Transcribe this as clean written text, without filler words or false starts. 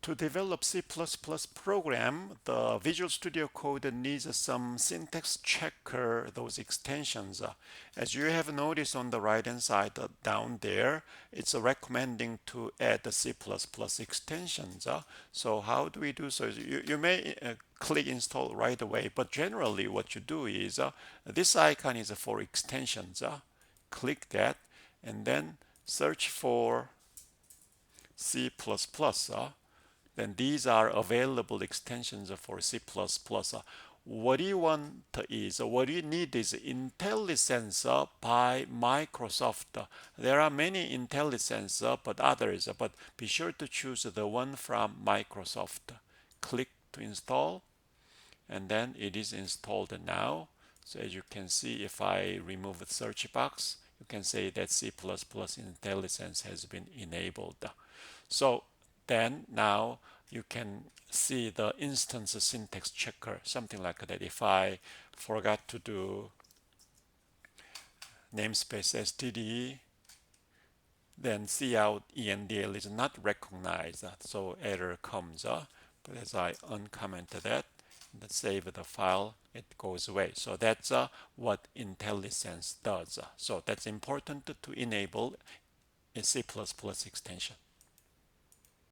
To develop C++ program, the Visual Studio Code needs some syntax checker, those extensions. As you have noticed on the right hand side down there, it's recommending to add the C++ extensions. So how do we do so? You may click install right away, but generally what you do is this icon is for extensions. Click that and then search for C++. Then these are available extensions for C++. What you want is, what you need is IntelliSense by Microsoft. There are many IntelliSense, but others, but be sure to choose the one from Microsoft. Click to install, and then it is installed now. So as you can see, if I remove the search box, you can say that C++ IntelliSense has been enabled. So then now you can see the instance syntax checker, something like that. If I forgot to do namespace std, then cout endl is not recognized, so error comes. But as I uncomment that and save the file, it goes away. So that's what IntelliSense does. So that's important to enable a C++ extension.